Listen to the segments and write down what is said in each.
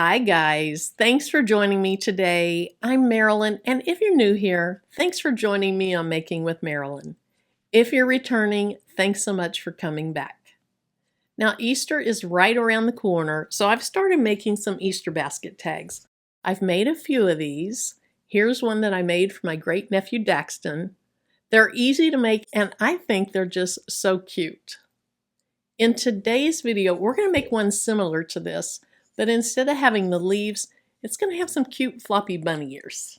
Hi guys, thanks for joining me today. I'm Marilyn, and if you're new here, thanks for joining me on Making with Marilyn. If you're returning, thanks so much for coming back. Now Easter is right around the corner, so I've started making some Easter basket tags. I've made a few of these. Here's one that I made for my great nephew Daxton. They're easy to make and I think they're just so cute. In today's video, we're going to make one similar to this, but instead of having the leaves, it's going to have some cute floppy bunny ears.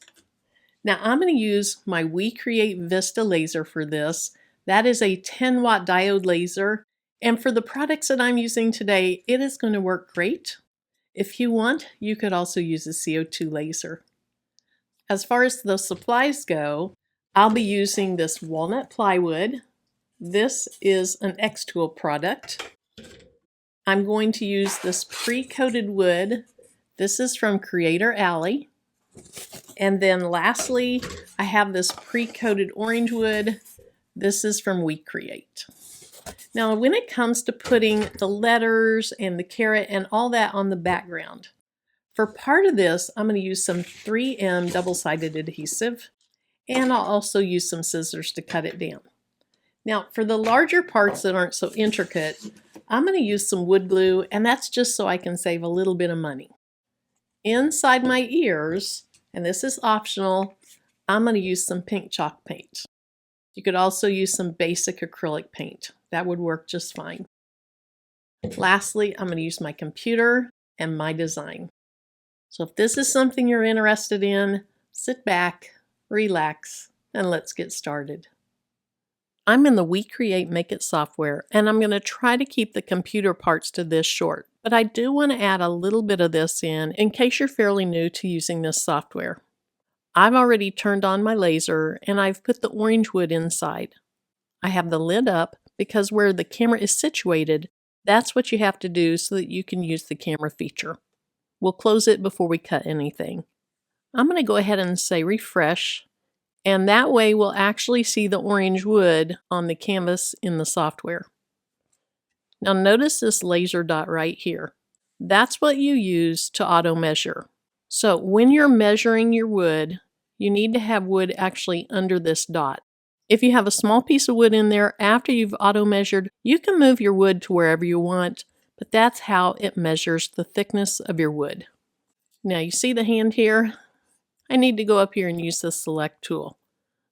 Now I'm going to use my We Create Vista laser for this. That is a 10 watt diode laser, and for the products that I'm using today, it is going to work great. If you want, you could also use a CO2 laser. As far as the supplies go, I'll be using this walnut plywood. This is an X-Tool product. I'm going to use this pre-coated wood. This is from Creator Alley. And then lastly, I have this pre-coated orange wood. This is from We Create. Now, when it comes to putting the letters and the carrot and all that on the background, for part of this, I'm going to use some 3M double-sided adhesive, and I'll also use some scissors to cut it down. Now, for the larger parts that aren't so intricate, I'm going to use some wood glue, and that's just so I can save a little bit of money. Inside my ears, and this is optional, I'm going to use some pink chalk paint. You could also use some basic acrylic paint. That would work just fine. Lastly, I'm going to use my computer and my design. So if this is something you're interested in, sit back, relax, and let's get started. I'm in the We Create Make It software, and I'm going to try to keep the computer parts to this short, but I do want to add a little bit of this in case you're fairly new to using this software. I've already turned on my laser, and I've put the orange wood inside. I have the lid up because where the camera is situated, that's what you have to do so that you can use the camera feature. We'll close it before we cut anything. I'm going to go ahead and say refresh. And that way we'll actually see the orange wood on the canvas in the software. Now notice this laser dot right here. That's what you use to auto measure. So when you're measuring your wood, you need to have wood actually under this dot. If you have a small piece of wood in there after you've auto measured, you can move your wood to wherever you want, but that's how it measures the thickness of your wood. Now you see the hand here? I need to go up here and use the select tool.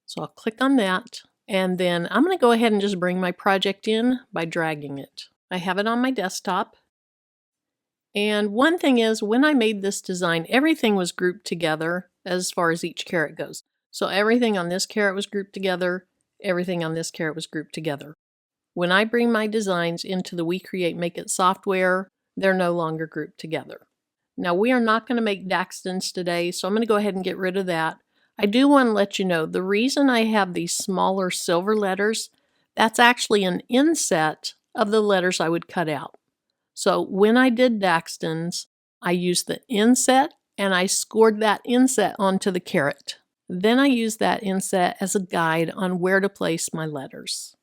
So I'll click on that, and then I'm going to go ahead and just bring my project in by dragging it. I have it on my desktop. And one thing is, when I made this design, everything was grouped together as far as each carrot goes. So everything on this carrot was grouped together, everything on this carrot was grouped together. When I bring my designs into the We Create Make It software, they're no longer grouped together. Now we are not going to make Daxtons today, so I'm going to go ahead and get rid of that. I do want to let you know, the reason I have these smaller silver letters, that's actually an inset of the letters I would cut out. So when I did Daxtons, I used the inset and I scored that inset onto the carrot. Then I used that inset as a guide on where to place my letters.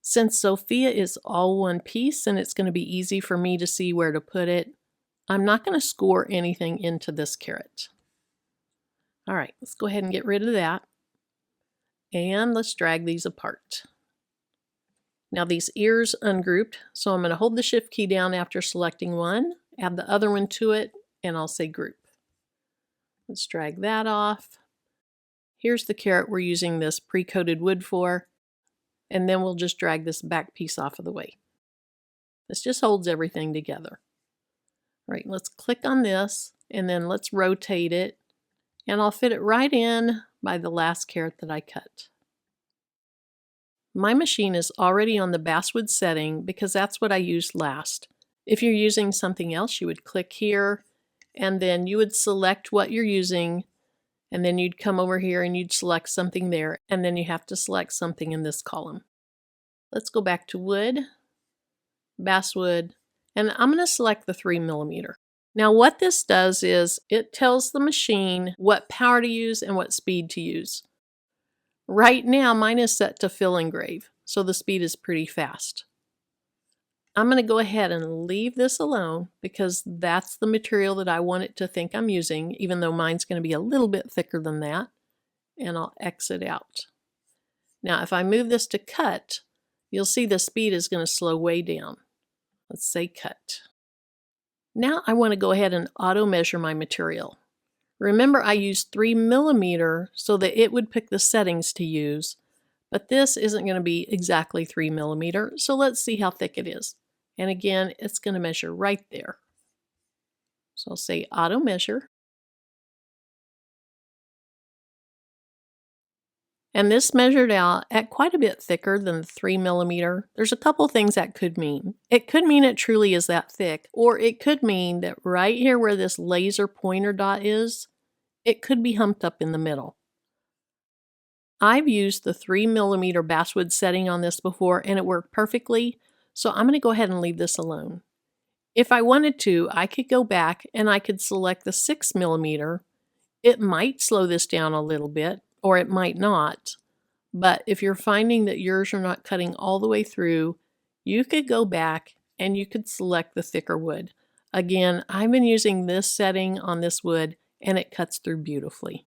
Since Sophia is all one piece and it's going to be easy for me to see where to put it, I'm not going to score anything into this carrot. All right, let's go ahead and get rid of that. And let's drag these apart. Now these ears ungrouped, so I'm going to hold the shift key down after selecting one, add the other one to it, and I'll say group. Let's drag that off. Here's the carrot we're using this pre-coated wood for, and then we'll just drag this back piece off of the way. This just holds everything together. All right, let's click on this, and then let's rotate it. And I'll fit it right in by the last carrot that I cut. My machine is already on the basswood setting because that's what I used last. If you're using something else, you would click here, and then you would select what you're using, and then you'd come over here and you'd select something there, and then you have to select something in this column. Let's go back to wood, basswood, and I'm going to select the 3mm. Now what this does is it tells the machine what power to use and what speed to use. Right now mine is set to fill engrave, so the speed is pretty fast. I'm going to go ahead and leave this alone because that's the material that I want it to think I'm using, even though mine's going to be a little bit thicker than that. And I'll exit out. Now, if I move this to cut, you'll see the speed is going to slow way down. Let's say cut. Now I want to go ahead and auto measure my material. Remember, I used 3mm so that it would pick the settings to use, but this isn't going to be exactly 3mm, so let's see how thick it is. And again, it's going to measure right there. So I'll say auto measure. And this measured out at quite a bit thicker than the 3mm. There's a couple things that could mean. It could mean it truly is that thick, or it could mean that right here where this laser pointer dot is, it could be humped up in the middle. I've used the 3mm basswood setting on this before and it worked perfectly, so I'm going to go ahead and leave this alone. If I wanted to, I could go back and I could select the 6mm. It might slow this down a little bit, or it might not. But if you're finding that yours are not cutting all the way through, you could go back and you could select the thicker wood. Again, I've been using this setting on this wood and it cuts through beautifully.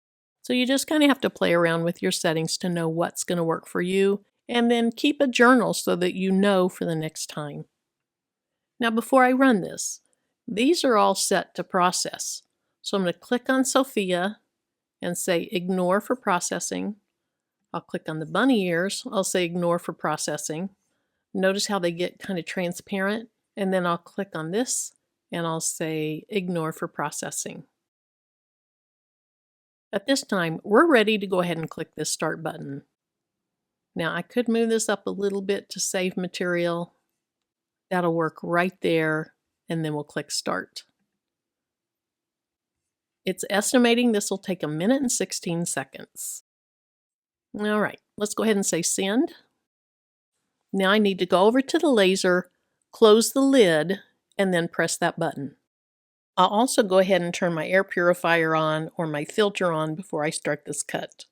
So you just kind of have to play around with your settings to know what's going to work for you, and then keep a journal so that you know for the next time. Now before I run this, these are all set to process. So I'm going to click on Sophia and say ignore for processing. I'll click on the bunny ears. I'll say ignore for processing. Notice how they get kind of transparent. And then I'll click on this and I'll say ignore for processing. At this time, we're ready to go ahead and click this start button. Now I could move this up a little bit to save material. That'll work right there, and then we'll click start. It's estimating this will take 1 minute and 16 seconds. All right, let's go ahead and say send. Now I need to go over to the laser, close the lid, and then press that button. I'll also go ahead and turn my air purifier on or my filter on before I start this cut.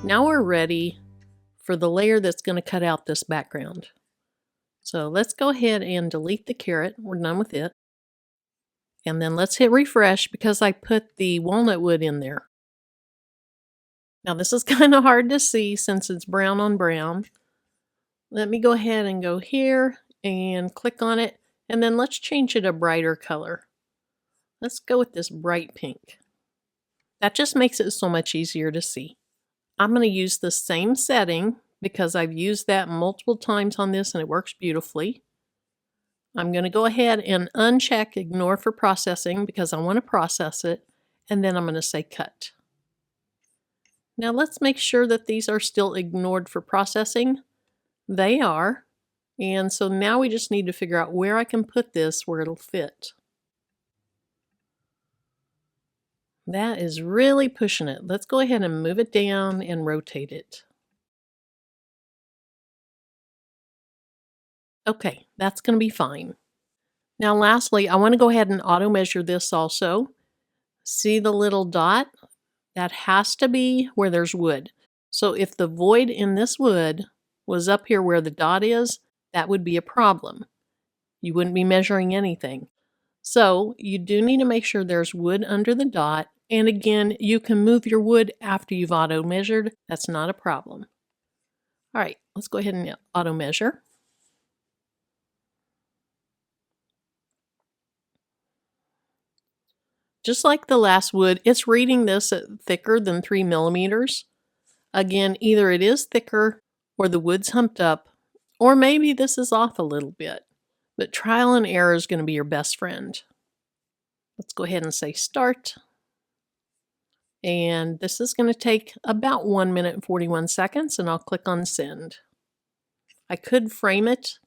Now we're ready for the layer that's going to cut out this background. So let's go ahead and delete the carrot. We're done with it. And then let's hit refresh because I put the walnut wood in there. Now this is kind of hard to see since it's brown on brown. Let me go ahead and go here and click on it. And then let's change it a brighter color. Let's go with this bright pink. That just makes it so much easier to see. I'm going to use the same setting because I've used that multiple times on this and it works beautifully. I'm going to go ahead and uncheck ignore for processing because I want to process it, and then I'm going to say cut. Now let's make sure that these are still ignored for processing. They are. And so now we just need to figure out where I can put this where it'll fit. That is really pushing it. Let's go ahead and move it down and rotate it. Okay, that's going to be fine. Now lastly, I want to go ahead and auto measure this also. See the little dot? That has to be where there's wood. So if the void in this wood was up here where the dot is, that would be a problem. You wouldn't be measuring anything. So you do need to make sure there's wood under the dot. And again, you can move your wood after you've auto measured. That's not a problem. All right, let's go ahead and auto measure. Just like the last wood, it's reading this at thicker than 3mm. Again, either it is thicker or the wood's humped up, or maybe this is off a little bit. But trial and error is going to be your best friend. Let's go ahead and say start. And this is going to take about 1 minute and 41 seconds, and I'll click on send. I could frame it,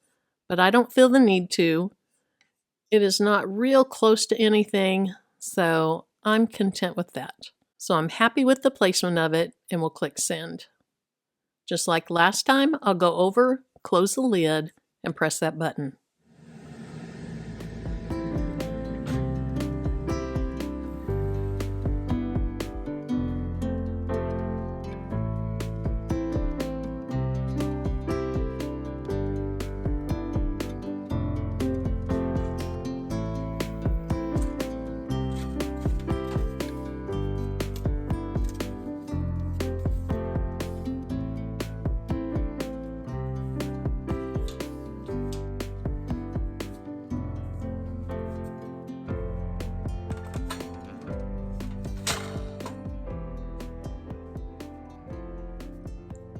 but I don't feel the need to. It is not real close to anything, so I'm content with that. So I'm happy with the placement of it, and we'll click send. Just like last time, I'll go over, close the lid, and press that button.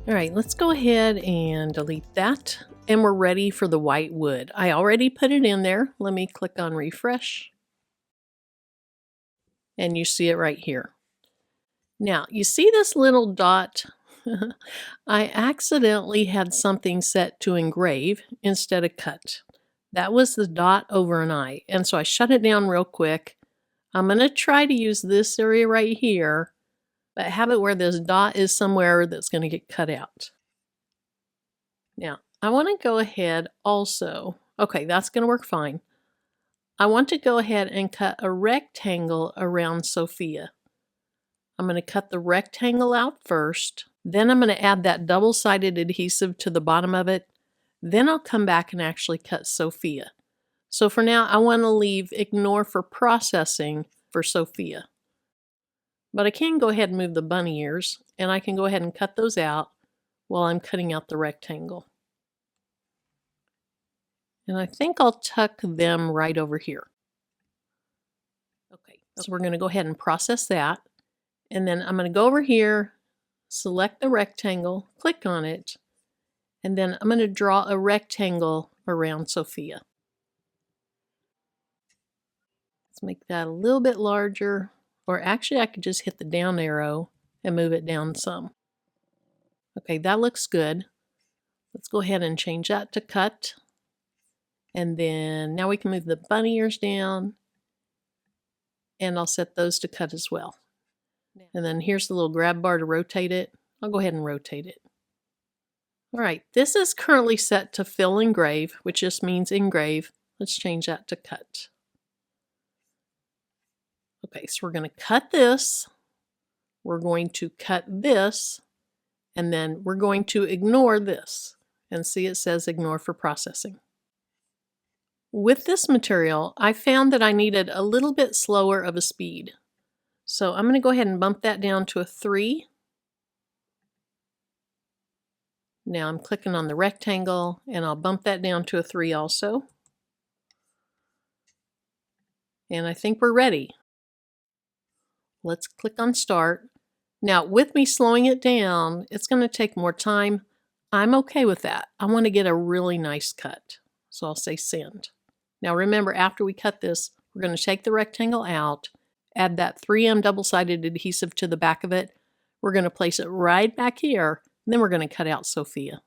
All right, let's go ahead and delete that. And we're ready for the white wood. I already put it in there. Let me click on refresh. And you see it right here. Now, you see this little dot? I accidentally had something set to engrave instead of cut. That was the dot over an I. And so I shut it down real quick. I'm going to try to use this area right here, but have it where this dot is somewhere that's going to get cut out. Now, I want to go ahead also, okay, that's going to work fine. I want to go ahead and cut a rectangle around Sophia. I'm going to cut the rectangle out first, then I'm going to add that double-sided adhesive to the bottom of it, then I'll come back and actually cut Sophia. So for now, I want to leave ignore for processing for Sophia. But I can go ahead and move the bunny ears, and I can go ahead and cut those out while I'm cutting out the rectangle. And I think I'll tuck them right over here. Okay, so we're going to go ahead and process that. And then I'm going to go over here, select the rectangle, click on it, and then I'm going to draw a rectangle around Sophia. Let's make that a little bit larger. Or actually, I could just hit the down arrow and move it down some. Okay, that looks good. Let's go ahead and change that to cut. And then now we can move the bunny ears down. And I'll set those to cut as well. And then here's the little grab bar to rotate it. I'll go ahead and rotate it. All right, this is currently set to fill engrave, which just means engrave. Let's change that to cut. Okay, so we're going to cut this, we're going to cut this, and then we're going to ignore this. And see, it says ignore for processing. With this material, I found that I needed a little bit slower of a speed. So I'm going to go ahead and bump that down to a 3. Now I'm clicking on the rectangle, and I'll bump that down to a 3 also. And I think we're ready. Let's click on start. Now with me slowing it down, it's going to take more time. I'm okay with that. I want to get a really nice cut. So I'll say send. Now remember, after we cut this, we're going to take the rectangle out, add that 3M double-sided adhesive to the back of it. We're going to place it right back here, and then we're going to cut out Sophia.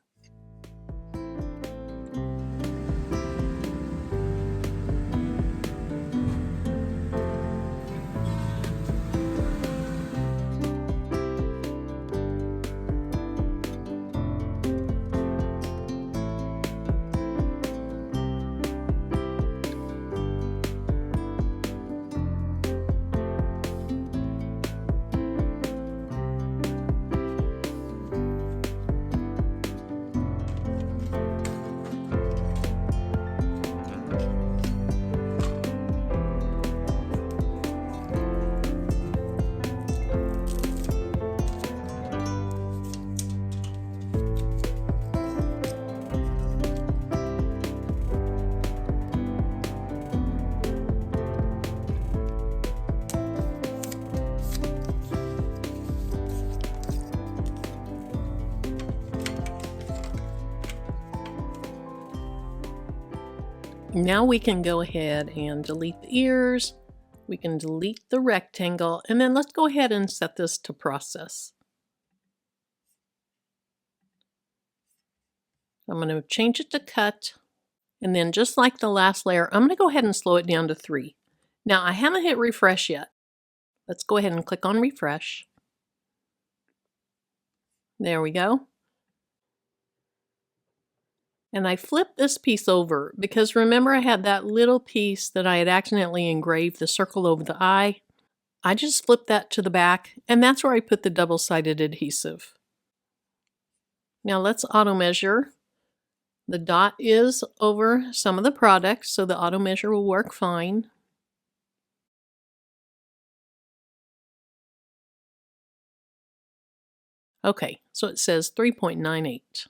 Now we can go ahead and delete the ears. We can delete the rectangle, and then let's go ahead and set this to process. I'm going to change it to cut, and then just like the last layer, I'm going to go ahead and slow it down to 3. Now I haven't hit refresh yet. Let's go ahead and click on refresh. There we go. And I flipped this piece over because remember I had that little piece that I had accidentally engraved the circle over the eye. I just flipped that to the back, and that's where I put the double-sided adhesive. Now let's auto measure. The dot is over some of the products, so the auto measure will work fine. Okay, so it says 3.98.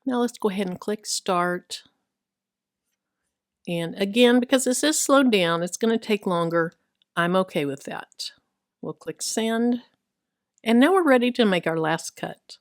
Now let's go ahead and click Start. And again, because this is slowed down, it's going to take longer. I'm okay with that. We'll click Send. And now we're ready to make our last cut.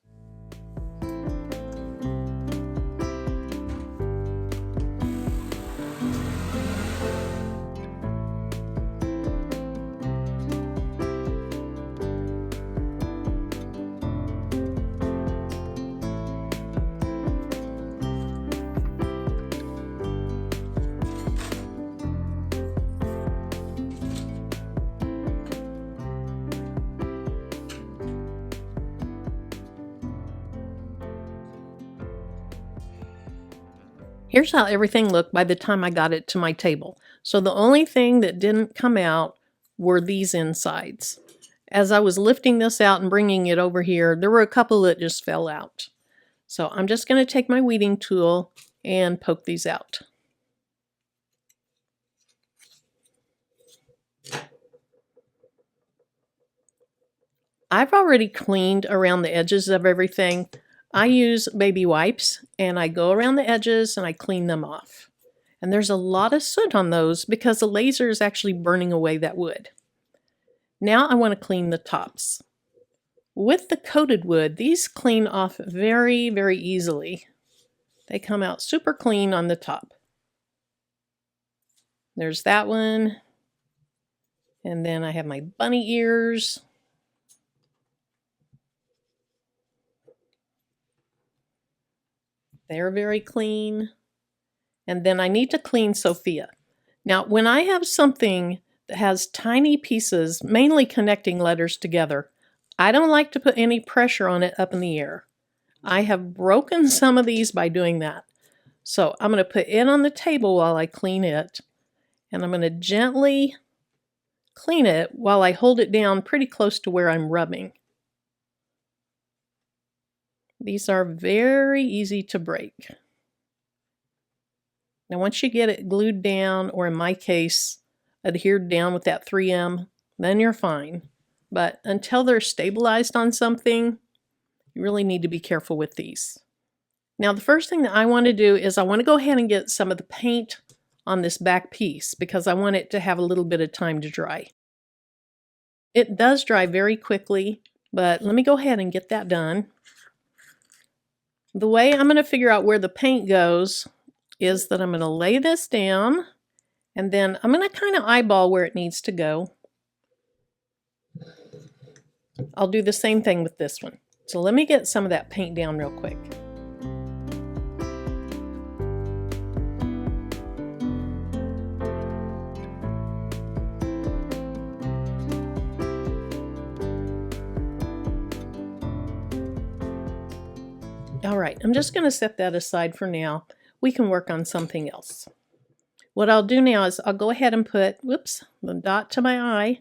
Here's how everything looked by the time I got it to my table. So the only thing that didn't come out were these insides. As I was lifting this out and bringing it over here, there were a couple that just fell out. So I'm just going to take my weeding tool and poke these out. I've already cleaned around the edges of everything. I use baby wipes and I go around the edges and I clean them off. And there's a lot of soot on those because the laser is actually burning away that wood. Now I want to clean the tops. With the coated wood, these clean off very, very easily. They come out super clean on the top. There's that one. And then I have my bunny ears. They're very clean. And then I need to clean Sophia. Now, when I have something that has tiny pieces, mainly connecting letters together, I don't like to put any pressure on it up in the air. I have broken some of these by doing that. So I'm going to put it on the table while I clean it. And I'm going to gently clean it while I hold it down pretty close to where I'm rubbing. These are very easy to break. Now once you get it glued down, or in my case, adhered down with that 3M, then you're fine. But until they're stabilized on something, you really need to be careful with these. Now the first thing that I want to do is I want to go ahead and get some of the paint on this back piece because I want it to have a little bit of time to dry. It does dry very quickly, but let me go ahead and get that done. The way I'm going to figure out where the paint goes is that I'm going to lay this down and then I'm going to kind of eyeball where it needs to go. I'll do the same thing with this one. So let me get some of that paint down real quick. All right, I'm just going to set that aside for now. We can work on something else. What I'll do now is I'll go ahead and put, whoops, the dot to my eye.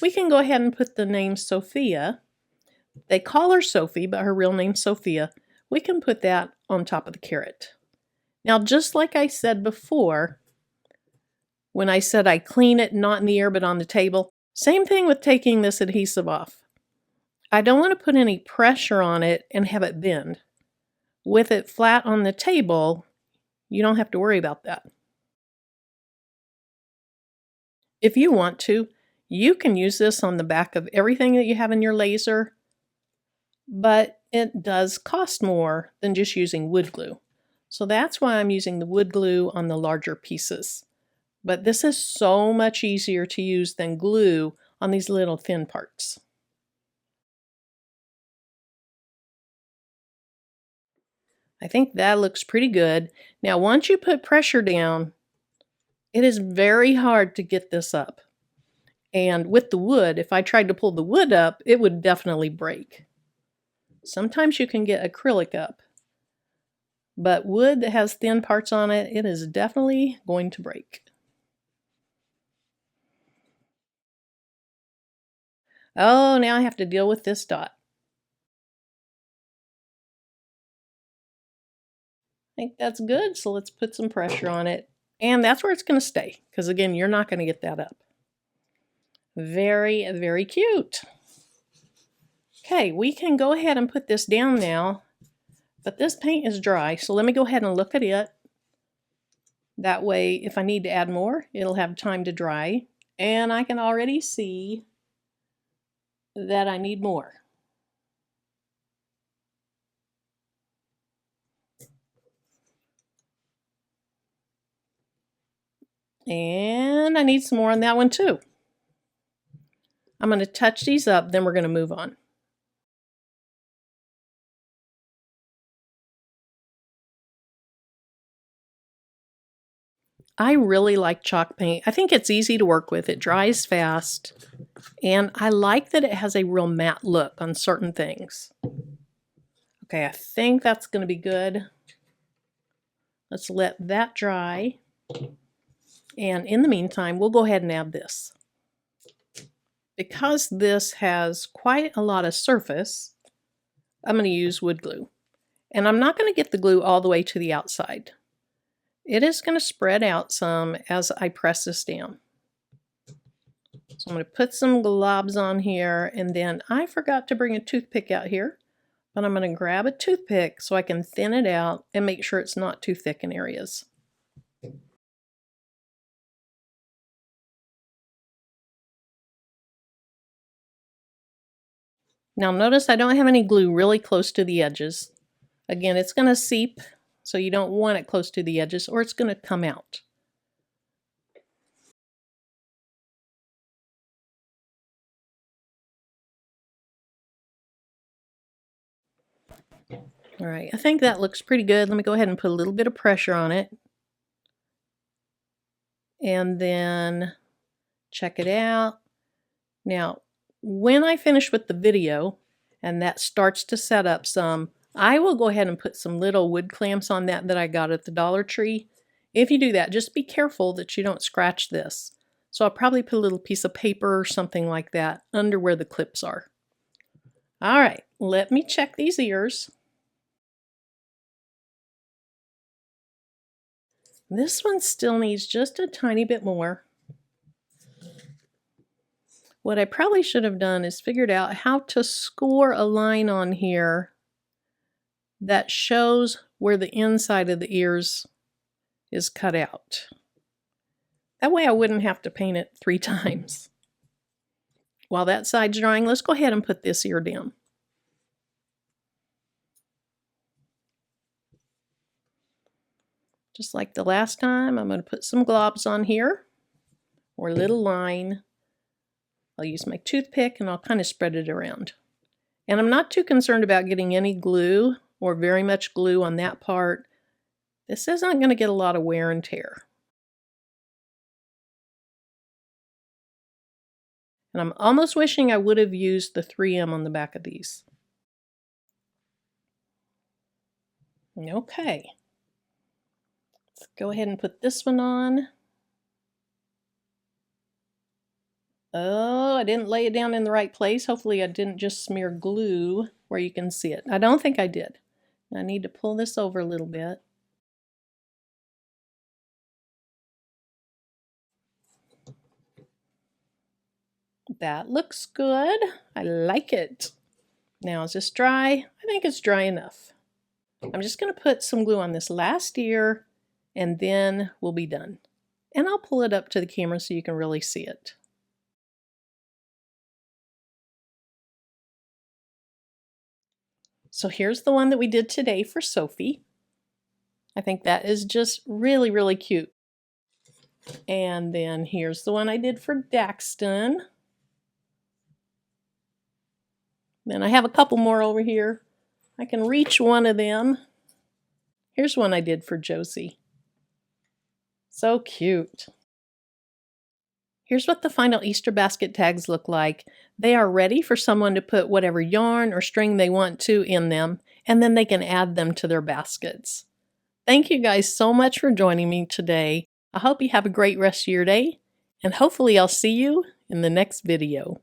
We can go ahead and put the name Sophia. They call her Sophie, but her real name's Sophia. We can put that on top of the carrot. Now, just like I said before, when I said I clean it not in the air but on the table, same thing with taking this adhesive off. I don't want to put any pressure on it and have it bend. With it flat on the table, you don't have to worry about that. If you want to, you can use this on the back of everything that you have in your laser, but it does cost more than just using wood glue. So that's why I'm using the wood glue on the larger pieces. But this is so much easier to use than glue on these little thin parts. I think that looks pretty good. Now, once you put pressure down, it is very hard to get this up. And with the wood, if I tried to pull the wood up, it would definitely break. Sometimes you can get acrylic up, but wood that has thin parts on it, it is definitely going to break. Oh, now I have to deal with this dot. I think that's good, so let's put some pressure on it. And that's where it's going to stay, because again, you're not going to get that up. Very, very cute. Okay, we can go ahead and put this down now, but this paint is dry, so let me go ahead and look at it. That way, if I need to add more, it'll have time to dry, and I can already see that I need more. And I need some more on that one too. I'm going to touch these up, then we're going to move on. I really like chalk paint. I think it's easy to work with. It dries fast. And I like that it has a real matte look on certain things. Okay, I think that's going to be good. Let's let that dry. And in the meantime, we'll go ahead and add this. Because this has quite a lot of surface, I'm going to use wood glue. And I'm not going to get the glue all the way to the outside. It is going to spread out some as I press this down. So I'm going to put some globs on here, and then I forgot to bring a toothpick out here, but I'm going to grab a toothpick so I can thin it out and make sure it's not too thick in areas. Now notice I don't have any glue really close to the edges. Again, it's going to seep, so you don't want it close to the edges or it's going to come out. All right, I think that looks pretty good. Let me go ahead and put a little bit of pressure on it. And then check it out. Now, when I finish with the video and that starts to set up some, I will go ahead and put some little wood clamps on that I got at the Dollar Tree. If you do that, just be careful that you don't scratch this. So I'll probably put a little piece of paper or something like that under where the clips are. All right, let me check these ears. This one still needs just a tiny bit more. What I probably should have done is figured out how to score a line on here that shows where the inside of the ears is cut out. That way I wouldn't have to paint it 3 times. While that side's drying, let's go ahead and put this ear down. Just like the last time, I'm going to put some globs on here, or a little line. I'll use my toothpick and I'll kind of spread it around. And I'm not too concerned about getting any glue or very much glue on that part. This isn't going to get a lot of wear and tear. And I'm almost wishing I would have used the 3M on the back of these. Okay. Let's go ahead and put this one on. Oh, I didn't lay it down in the right place. Hopefully I didn't just smear glue where you can see it. I don't think I did. I need to pull this over a little bit. That looks good. I like it. Now, is this dry? I think it's dry enough. I'm just going to put some glue on this last ear, and then we'll be done. And I'll pull it up to the camera so you can really see it. So here's the one that we did today for Sophie. I think that is just really, really cute. And then here's the one I did for Daxton. Then I have a couple more over here. I can reach one of them. Here's one I did for Josie. So cute. Here's what the final Easter basket tags look like. They are ready for someone to put whatever yarn or string they want to in them, and then they can add them to their baskets. Thank you guys so much for joining me today. I hope you have a great rest of your day, and hopefully I'll see you in the next video.